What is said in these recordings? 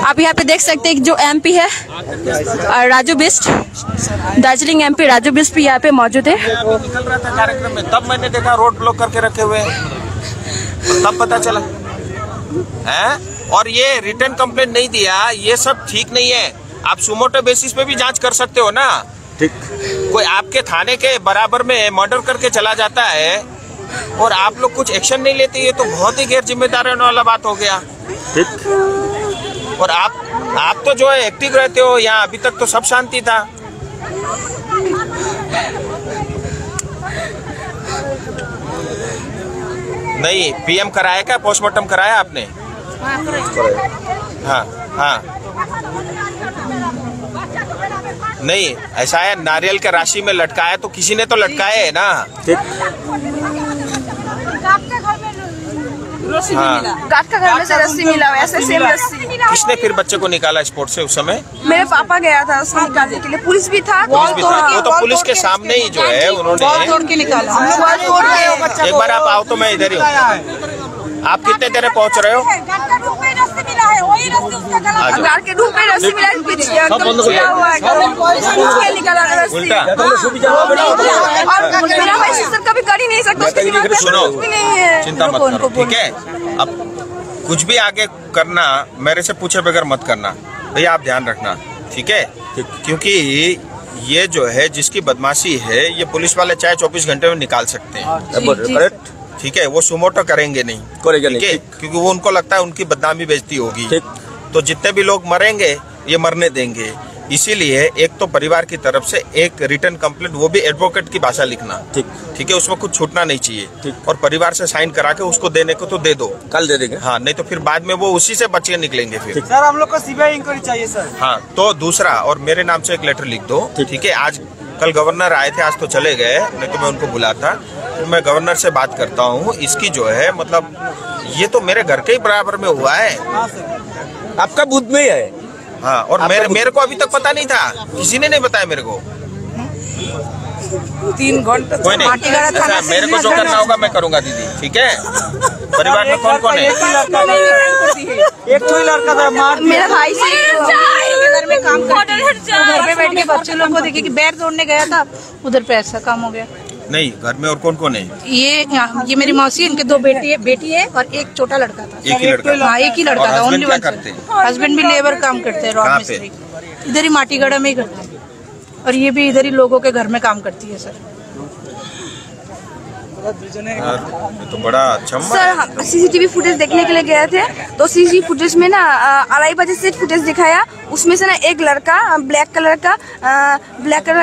आप यहाँ पे देख सकते हैं जो एमपी है राजू बिष्ट, दार्जिलिंग एमपी राजू बिष्ट भी यहाँ पे मौजूद है। निकल रहा था कार्यक्रम में, तब मैंने देखा रोड ब्लॉक करके रखे हुए हैं, तब पता चला है। और ये रिटर्न कंप्लेंट नहीं दिया, ये सब ठीक नहीं है। आप सुमोटो बेसिस पे भी जांच कर सकते हो ना। ठीक, कोई आपके थाने के बराबर में मर्डर करके चला जाता है और आप लोग कुछ एक्शन नहीं लेते, ये तो बहुत ही गैर जिम्मेदारी वाला बात हो गया। ठीक। और आप तो जो है एक्टिव रहते हो यहाँ, अभी तक तो सब शांति था। नहीं, पीएम कराया क्या, पोस्टमार्टम कराया आपने? हाँ हाँ, नहीं ऐसा है, नारियल के राशि में लटकाया तो किसी ने तो लटकाया है ना। हाँ, गार्ड का घर में से रस्सी मिला, वैसे सेम रस्सी। किसने फिर बच्चे को निकाला स्पोर्ट से उस समय? मेरे पापा गया था उसको निकालने के लिए, पुलिस भी था। वो तो पुलिस के सामने ही जो है उन्होंने तोड़ के निकाला। एक बार आप आओ तो मैं इधर ही हूँ। आप कितने देर पहुँच रहे हो? गार्ड के रूम पे रस्सी मिला, उल्टा। और मेरा भाई सिस्टर कभी कर ही नहीं सकता, सुनो, चिंता मत करो, ठीक है। अब कुछ भी आगे करना मेरे से पूछे बगैर मत करना भैया, आप ध्यान रखना, ठीक है। क्योंकि ये जो है जिसकी बदमाशी है, ये पुलिस वाले चाहे 24 घंटे में निकाल सकते हैं, ठीक है। वो सुमोटो करेंगे नहीं, ठीक है, क्योंकि वो उनको लगता है उनकी बदनामी बेइज्जती होगी, तो जितने भी लोग मरेंगे ये मरने देंगे। इसीलिए एक तो परिवार की तरफ से एक रिटर्न कंप्लेंट, वो भी एडवोकेट की भाषा लिखना, ठीक है, उसमें कुछ छूटना नहीं चाहिए। और परिवार से साइन करा के उसको देने को तो दे दो, कल दे देंगे। हाँ, नहीं तो फिर बाद में वो उसी से बच के निकलेंगे फिर। सर हम लोग को सीबीआई इंक्वायरी चाहिए सर। हाँ, तो दूसरा, और मेरे नाम से एक लेटर लिख दो, ठीक है। आज कल गवर्नर आए थे, आज तो चले गए, नहीं तो मैं उनको बुलाता। तो मैं गवर्नर से बात करता हूँ। इसकी जो है मतलब ये तो मेरे घर के ही बराबर में हुआ है। आपका बूथ में ही है। हाँ, और मेरे को अभी तक पता नहीं था, किसी ने नहीं बताया मेरे को। 3 घंटे कोई नहीं, अच्छा, मेरे को जो करना होगा मैं करूँगा दीदी, ठीक है। परिवार में कौन कौन है? एक तो ही लड़का था, मार मेरा भाई घर में काम करता है, घर पे बैठ के बच्चे लोग को देखे कि बैट तोड़ने गया था, उधर पे ऐसा काम हो गया। नहीं, घर में और कौन कौन है? ये मेरी मौसी, इनके 2 बेटी है और एक छोटा लड़का था। एक ही लड़का? हाँ, एक ही लड़का था। हस्बैंड क्या करते हैं? हस्बैंड भी लेबर काम करते हैं, रॉड मिस्त्री, इधर ही माटीगढ़ा में ही करते हैं। और ये भी इधर ही लोगों के घर में काम करती है सर। ये तो बड़ा अच्छा सर, हम सीसीटीवी फुटेज देखने के लिए गए थे, तो सीसीटीवी फुटेज में ना 2:30 बजे से फुटेज दिखाया। उसमें से ना एक लड़का ब्लैक कलर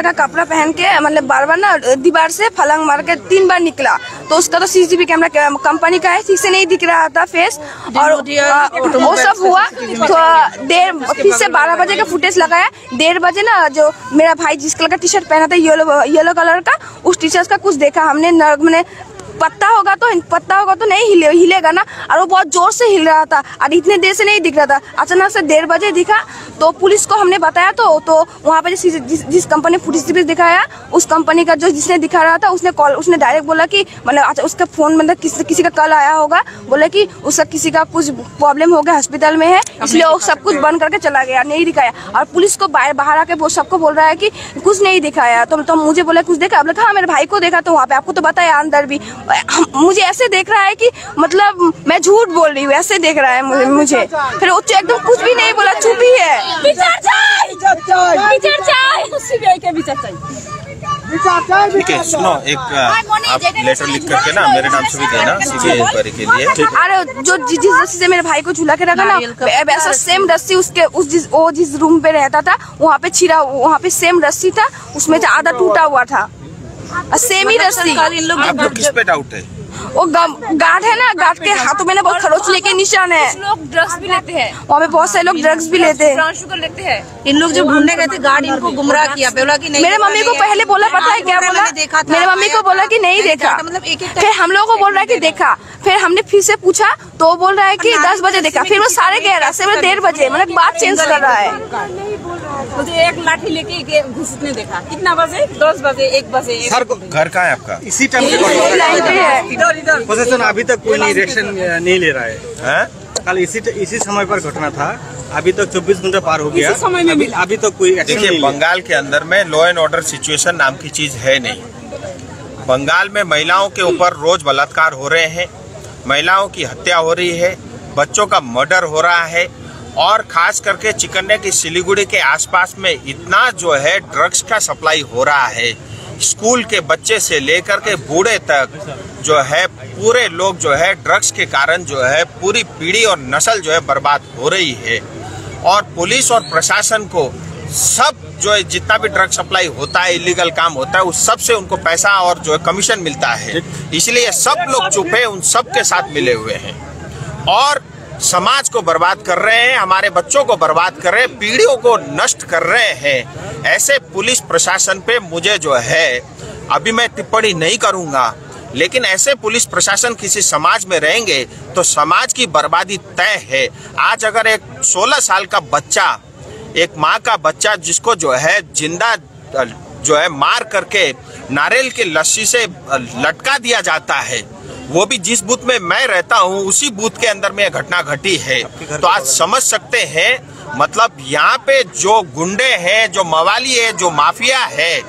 का कपड़ा पहन के मतलब बार-बार ना दीवार से फलंग मार के 3 बार निकला। तो उसका तो सीसीटीवी कैमरा कंपनी का है, ठीक से नहीं दिख रहा था फेस, और वो सब हुआ। तो फिर से 12 बजे का फुटेज लगाया। 1:30 बजे ना जो मेरा भाई जिस कलर का टी शर्ट पहना था, येलो कलर का, उस टी शर्ट का कुछ देखा हमने, मैंने पत्ता होगा तो नहीं हिलेगा ना, और वो बहुत जोर से हिल रहा था और इतने देर से नहीं दिख रहा था। अचानक से 1:30 बजे दिखा, तो पुलिस को हमने बताया। तो वहाँ पे जिस कंपनी ने फुटेज दिखाया, उस कंपनी का जो जिसने दिखा रहा था, उसने डायरेक्ट बोला कि मतलब अच्छा उसका फोन मतलब किसी का कल आया होगा, बोला कि उसका किसी का कुछ प्रॉब्लम हो गया, हॉस्पिटल में है, इसलिए वो सब कुछ बंद करके चला गया, नहीं दिखाया। और पुलिस को बाहर आके वो सबको बोल रहा है कि कुछ नहीं दिखाया। तो मुझे बोला कुछ देखा, अब हाँ मेरे भाई को देखा, तो वहाँ पे आपको तो बताया अंदर भी। मुझे ऐसे देख रहा है कि मतलब मैं झूठ बोल रही हूँ, ऐसे देख रहा है मुझे। फिर वो एकदम कुछ भी नहीं बोला, चुप ही है। ठीक है, सुनो, एक आप लेटर लिख करके ना मेरे नाम से भी देना सीबीआई इंक्वायरी के लिए। अरे जो जिस रस्सी से मेरे भाई को झूला के रखा ना, वैसा सेम रस्सी उसके जिस रूम पे रहता था, वहाँ पे सेम रस्सी था, उसमें से आधा टूटा हुआ था, सेम ही रस्सी। आपको किस पे डाउट है? वो गार्ड है ना, गार्ड के हाथों में ना बहुत खरोचने के निशान है। लोग ड्रग्स भी लेते हैं, वहाँ पे बहुत सारे लोग ड्रग्स भी लेते हैं, ब्राउन शुगर लेते हैं। इन लोग जो ढूंढने गए थे, गार्ड इनको गुमराह किया, बोला कि नहीं। मेरे मम्मी को पहले बोला, पता है क्या बोला, मेरे मम्मी को बोला कि नहीं देखा, मतलब फिर हम लोगों को बोल रहा है कि देखा। फिर हमने फिर से पूछा, तो बोल रहा है कि 10 बजे देखा। फिर वो 11:30 से 1:30 बजे, मतलब बात चेंज कर रहा है। मुझे एक लाठी लेके घुसने देखा, कितना बजे? 10 बजे, 1 बजे। सर, घर कहाँ है आपका? इसी टाइम लाइन पे है। पोजीशन अभी तक कोई नहीं रिएक्शन नहीं ले रहा है। कल इसी समय पर घटना था। अभी तक 24 घंटे पार हो गया, अभी तक कोई एक्शन देखिए, नहीं लिया। बंगाल के अंदर में लॉ एंड ऑर्डर सिचुएशन नाम की चीज है नहीं। बंगाल में महिलाओं के ऊपर रोज बलात्कार हो रहे हैं, महिलाओं की हत्या हो रही है, बच्चों का मर्डर हो रहा है, और खास करके चिकन्ने की सिलीगुड़ी के आसपास में इतना जो है ड्रग्स का सप्लाई हो रहा है। स्कूल के बच्चे से लेकर के बूढ़े तक जो है पूरे लोग जो है ड्रग्स के कारण जो है पूरी पीढ़ी और नस्ल जो है बर्बाद हो रही है। और पुलिस और प्रशासन को सब जो है जितना भी ड्रग सप्लाई होता है, इलीगल काम होता है, उस सब से उनको पैसा और जो है कमीशन मिलता है। इसलिए सब लोग चुप है, उन सब के साथ मिले हुए हैं और समाज को बर्बाद कर रहे हैं, हमारे बच्चों को बर्बाद कर रहे हैं, पीढ़ियों को नष्ट कर रहे हैं। ऐसे पुलिस प्रशासन पे मुझे जो है अभी मैं टिप्पणी नहीं करूंगा, लेकिन ऐसे पुलिस प्रशासन किसी समाज में रहेंगे तो समाज की बर्बादी तय है। आज अगर एक 16 साल का बच्चा, एक माँ का बच्चा जिसको जो है जिंदा जो है मार करके नारियल की लस्सी से लटका दिया जाता है, वो भी जिस बूथ में मैं रहता हूँ उसी बूथ के अंदर में यह घटना घटी है, तो आज समझ सकते हैं मतलब यहाँ पे जो गुंडे हैं, जो मवाली है, जो माफिया है,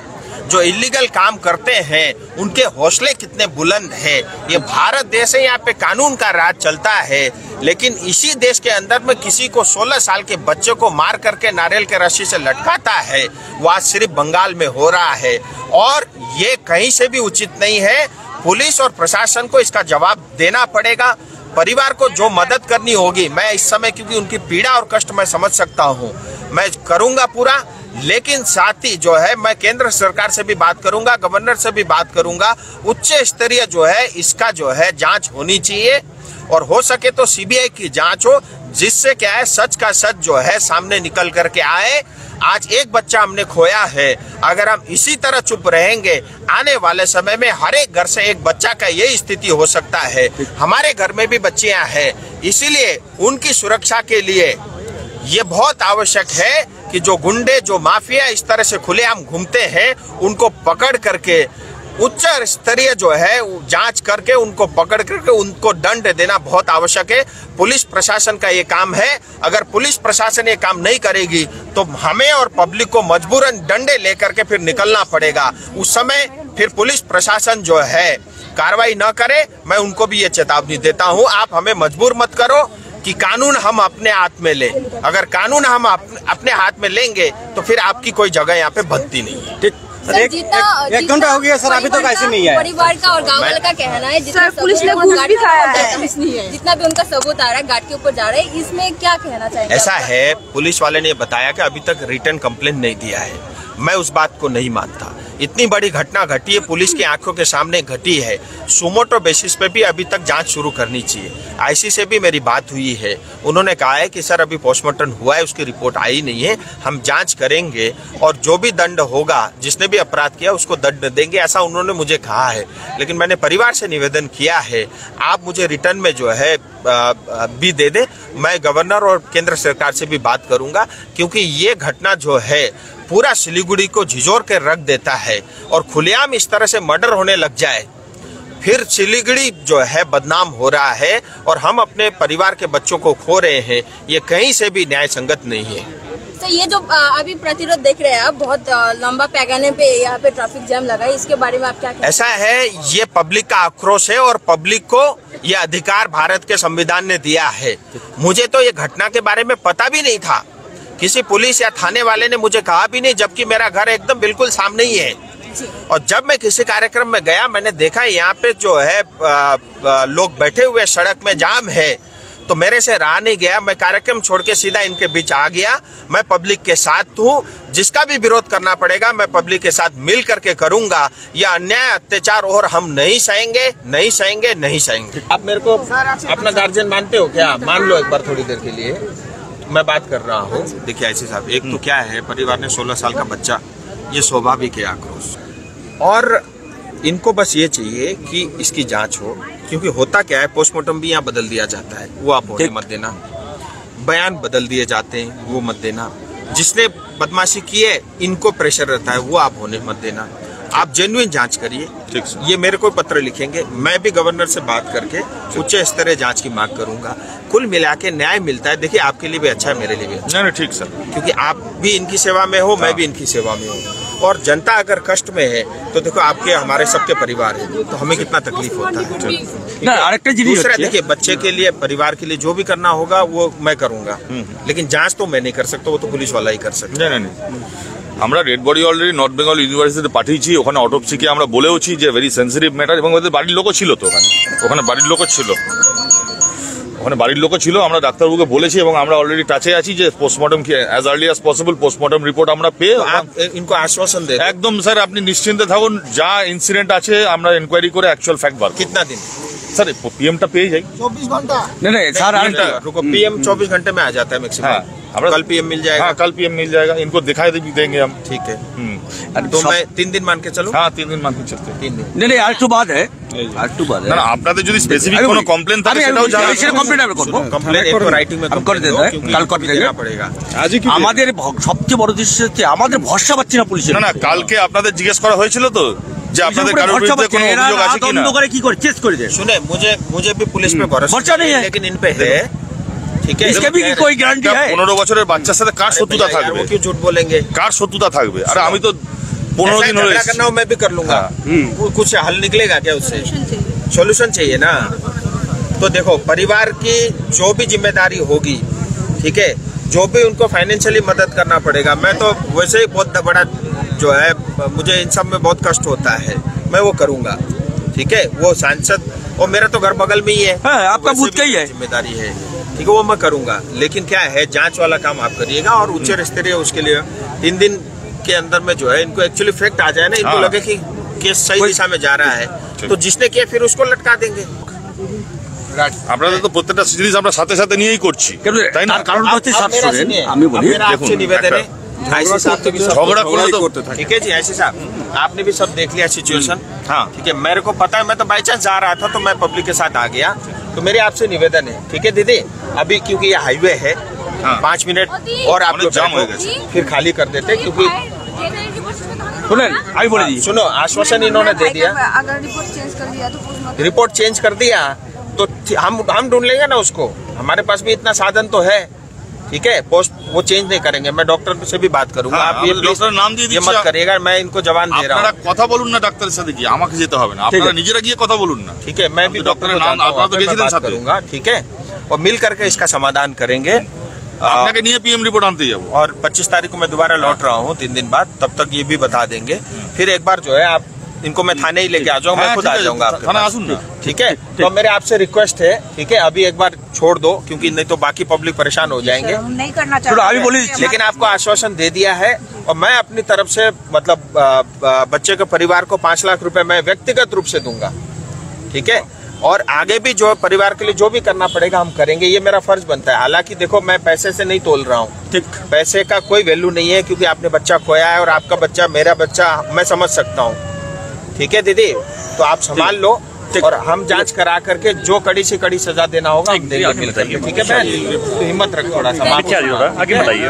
जो इलीगल काम करते हैं, उनके हौसले कितने बुलंद हैं। ये भारत देश है, यहाँ पे कानून का राज चलता है, लेकिन इसी देश के अंदर में किसी को 16 साल के बच्चे को मार करके नारियल के रस्सी से लटकाता है, वो आज सिर्फ बंगाल में हो रहा है और ये कहीं से भी उचित नहीं है। पुलिस और प्रशासन को इसका जवाब देना पड़ेगा। परिवार को जो मदद करनी होगी, मैं इस समय क्योंकि उनकी पीड़ा और कष्ट मैं समझ सकता हूँ, मैं करूँगा पूरा, लेकिन साथ ही जो है मैं केंद्र सरकार से भी बात करूंगा, गवर्नर से भी बात करूंगा। उच्च स्तरीय जो है इसका जो है जांच होनी चाहिए और हो सके तो सीबीआई की जांच हो, जिससे क्या है सच का सच जो है सामने निकल करके आए। आज एक बच्चा हमने खोया है, अगर हम इसी तरह चुप रहेंगे आने वाले समय में हर एक घर से एक बच्चा का यही स्थिति हो सकता है। हमारे घर में भी बच्चियां हैं, इसीलिए उनकी सुरक्षा के लिए ये बहुत आवश्यक है कि जो गुंडे, जो माफिया इस तरह से खुलेआम घूमते हैं, उनको पकड़ करके उच्च स्तरीय जो है जांच करके उनको पकड़ करके उनको दंड देना बहुत आवश्यक है। पुलिस प्रशासन का ये काम है। अगर पुलिस प्रशासन ये काम नहीं करेगी तो हमें और पब्लिक को मजबूरन डंडे लेकर के फिर निकलना पड़ेगा। उस समय फिर पुलिस प्रशासन जो है कार्रवाई न करे, मैं उनको भी ये चेतावनी देता हूँ, आप हमें मजबूर मत करो कि कानून हम अपने हाथ में लें। अगर कानून हम अपने हाथ में लेंगे तो फिर आपकी कोई जगह यहाँ पे बनती नहीं है। ठीक, एक घंटा हो गया सर, अभी तक ऐसे नहीं है। परिवार का और गाँव वाले का कहना है सर पुलिस ने घूस भी खाया है, जितना भी उनका सबूत आ रहा है घाट के ऊपर जा रहा है, इसमें क्या कहना चाहिए? ऐसा है, पुलिस वाले ने बताया कि अभी तक रिटर्न कंप्लेंट नहीं दिया है। मैं उस बात को नहीं मानता। इतनी बड़ी घटना घटी है, पुलिस की आंखों के सामने घटी है, सुमोटो बेसिस पे भी अभी तक जांच शुरू करनी चाहिए। आईसी से भी मेरी बात हुई है, उन्होंने कहा है कि सर अभी पोस्टमार्टम हुआ है, उसकी रिपोर्ट आई नहीं है, हम जांच करेंगे और जो भी दंड होगा, जिसने भी अपराध किया उसको दंड देंगे, ऐसा उन्होंने मुझे कहा है। लेकिन मैंने परिवार से निवेदन किया है, आप मुझे रिटर्न में जो है भी दे दे। मैं गवर्नर और केंद्र सरकार से भी बात करूंगा, क्योंकि ये घटना जो है पूरा सिलीगुड़ी को झिझोर के रख देता है और खुलेआम इस तरह से मर्डर होने लग जाए, फिर सिलीगुड़ी जो है बदनाम हो रहा है और हम अपने परिवार के बच्चों को खो रहे हैं। ये कहीं से भी न्याय संगत नहीं है। तो ये जो अभी प्रतिरोध देख रहे हैं आप, बहुत लंबा पैमाने पे यहाँ पे ट्रैफिक जाम लगा है, इसके बारे में आप क्या कहते हैं? ऐसा है, ये पब्लिक का आक्रोश है और पब्लिक को ये अधिकार भारत के संविधान ने दिया है। मुझे तो ये घटना के बारे में पता भी नहीं था, किसी पुलिस या थाने वाले ने मुझे कहा भी नहीं, जबकि मेरा घर एकदम बिल्कुल सामने ही है। और जब मैं किसी कार्यक्रम में गया, मैंने देखा यहाँ पे जो है लोग बैठे हुए, सड़क में जाम है, तो मेरे से रहा नहीं गया, मैं कार्यक्रम छोड़ के सीधा इनके बीच आ गया। मैं पब्लिक के साथ हूँ, जिसका भी विरोध करना पड़ेगा मैं पब्लिक के साथ मिल करके करूंगा। यह अन्याय, अत्याचार और हम नहीं सहेंगे, नहीं सहेंगे, नहीं सहेंगे। आप मेरे को अपना गार्जियन मानते हो क्या? मान लो एक बार थोड़ी देर के लिए, मैं बात कर रहा हूँ। देखिए ऐसे साहब, एक तो क्या है, परिवार ने 16 साल का बच्चा, ये स्वाभाविक है आक्रोश, और इनको बस ये चाहिए कि इसकी जांच हो, क्योंकि होता क्या है, पोस्टमार्टम भी यहाँ बदल दिया जाता है, वो आप होने मत देना। बयान बदल दिए जाते हैं, वो मत देना। जिसने बदमाशी की है, इनको प्रेशर रहता है, वो आप होने मत देना। आप जेन्युइन जांच करिए। ठीक सर। ये मेरे को पत्र लिखेंगे, मैं भी गवर्नर से बात करके उच्च स्तरीय जांच की मांग करूंगा। कुल मिला के न्याय मिलता है, देखिए आपके लिए भी अच्छा है, मेरे लिए भी अच्छा नहीं ठीक सर, क्योंकि आप भी इनकी सेवा में हो, मैं भी इनकी सेवा में हूँ। और जनता अगर कष्ट में है तो देखो आपके हमारे सबके परिवार है, तो हमें कितना तकलीफ होता है। दूसरा देखिए, बच्चे के लिए परिवार के लिए जो भी करना होगा वो मैं करूंगा, लेकिन जांच तो मैं नहीं कर सकता, वो तो पुलिस वाला ही कर सकता है। আমরা dead body already north Bengal ইউনিভার্সিটিতে পাঠিয়েছি, ওখানে অটোপসিকে আমরা বলেওছি যে ভেরি সেন্সিটিভ ম্যাটার, এবং ওদের বাড়ির লোকও ছিল, তো ওখানে বাড়ির লোকও ছিল, আমরা ডাক্তারবাবুকে বলেছি এবং আমরা অলরেডি টাচে আছি যে পোস্টমর্টম কি as early as possible postmortem report আমরা পেয়ে इनको आश्वासन दे একদম স্যার আপনি নিশ্চিন্তে থাকুন, যা ইনসিডেন্ট আছে আমরা এনকোয়ারি করে অ্যাকচুয়াল ফ্যাক্ট বার। कितना दिन স্যার পিএমটা পেয়ে যাই, 24 घंटा नहीं सर रुको, पीएम 24 घंटे में आ जाता है मैक्सिमम। कल पीएम मिल जाएगा। हाँ कल पीएम मिल जाएगा, इनको दिखाई देंगे हम। ठीक है, तो मैं 3 दिन मान के चलूं। हाँ 3 दिन मान के चलते। 3 दिन नहीं আর একটু বাদ না না, আপনাদের যদি স্পেসিফিক কোনো কমপ্লেন থাকে সেটাও জানাবেন। কমপ্লেন আমি করব, कंप्लेन एक तो राइटिंग में हम कर देते हैं, कल कर देंगे। देना पड़ेगा। আমাদের সবচেয়ে বড় দৃশ্য হচ্ছে আমাদের ভরসা পাচ্ছি না পুলিশের। না না, কালকে আপনাদের জিজ্ঞেস করা হয়েছিল তো যে আপনাদের কারোর বিরুদ্ধে কোনো অভিযোগ আছে কিনা। তদন্ত করে কি করে চেক করে দেয়। सुने, मुझे भी पुलिस पे भरोसा नहीं है, लेकिन इन पे है। ठीक है, इसके भी कोई गारंटी है? 15 বছরের বাচ্চার সাথে কার শত্রুতা থাকবে? वो क्यों झूठ बोलेंगे? কার শত্রুতা থাকবে? আরে আমি তো 15 दिन झगड़ा करना हो मैं भी कर लूंगा। कुछ हल निकलेगा क्या उससे? सॉल्यूशन चाहिए ना। तो देखो, परिवार की जो भी जिम्मेदारी होगी, ठीक है, जो भी उनको फाइनेंशियली मदद करना पड़ेगा। मैं तो वैसे ही बहुत बड़ा जो है, मुझे इन सब में बहुत कष्ट होता है, मैं वो करूंगा। ठीक है, वो सांसद और मेरा तो घर बगल में ही है, आपका बूथ का ही है, जिम्मेदारी है। ठीक है, वो मैं करूंगा, लेकिन क्या है, जांच वाला काम आप करिएगा। और उच्च स्तरीय उसके लिए 3 दिन के अंदर में जो है इनको एक्चुअली फैक्ट आ जाए ना, इनको लगे कि केस सही दिशा में जा रहा है, तो जिसने किया फिर उसको लटका देंगे। আপনাদের তো প্রত্যেকটা জিনিস আমরা সাথে সাথে নিয়েই করছি, তাই না? কারণ হচ্ছে আমি বলি, आपसे निवेदन है, आईसी साहब तो भी झगड़ा करते थे। ठीक है जी, आईसी साहब आपने भी सब देख लिया सिचुएशन। हाँ ठीक है, मेरे को पता है, मैं तो बाई चांस जा रहा था तो मैं पब्लिक के साथ आ गया। तो मेरे आपसे निवेदन है, ठीक है दीदी, अभी क्योंकि ये हाईवे है, 5 मिनट और आप लोग जाम हो फिर खाली कर देते, क्योंकि আমি বলে দিই, सुनो, आश्वासन इन्होंने दे दिया, अगर रिपोर्ट चेंज कर दिया तो पोस्टमार्टम रिपोर्ट चेंज कर दिया तो हम ढूंढ लेंगे ना उसको, हमारे पास भी इतना साधन तो है। ठीक है, पोस्ट वो चेंज नहीं करेंगे, मैं डॉक्टर से भी बात करूंगा। हाँ, आप ये डॉक्टर नाम দিয়ে ये मत करिएगा, मैं इनको जवान दे रहा আপনারা हूँ। কথা বলুন না ডাক্তারের সাথে, কি আমাকে যেতে হবে না, আপনারা নিজেরা গিয়ে কথা বলুন না। ठीक है, मैं भी डॉक्टर को जानता हूँ, আপনারা তো मैं গেছিলেন बात সাথে। करूंगा। ठीक है, और मिल करके इसका समाधान करेंगे। আপনাকে নিয়ে পিএম রিপোর্ট আনতে যাব। और 25 तारीख को मैं दोबारा लौट रहा हूँ 3 दिन बाद, तब तक ये भी बता देंगे। फिर एक बार जो है आप इनको मैं थाने ही लेके आ जाऊंगा, मैं खुद आ जाऊंगा आपके थाना पास। আসুন না। ठीक है, तो मेरे आपसे रिक्वेस्ट है, ठीक है, अभी एक बार छोड़ दो, क्योंकि नहीं तो बाकी पब्लिक परेशान हो जाएंगे। नहीं करना चलो अभी बोलिए, लेकिन आपको आश्वासन दे दिया है, और मैं अपनी तरफ से मतलब बच्चे के परिवार को 5 लाख रुपए मैं व्यक्तिगत रूप से दूंगा। ठीक है, और आगे भी जो परिवार के लिए जो भी करना पड़ेगा हम करेंगे, ये मेरा फर्ज बनता है। हालांकि देखो, मैं पैसे से नहीं तोल रहा हूँ, ठीक, पैसे का कोई वैल्यू नहीं है, क्योंकि आपने बच्चा खोया है, और आपका बच्चा मेरा बच्चा, मैं समझ सकता हूँ। ठीक है दीदी, तो आप संभाल लो, और हम जांच करा करके जो कड़ी से कड़ी सजा देना होगा हम देंगे मिल करके। ठीक है बहन, तो हिम्मत रख थोड़ा सा, आगे बताइए।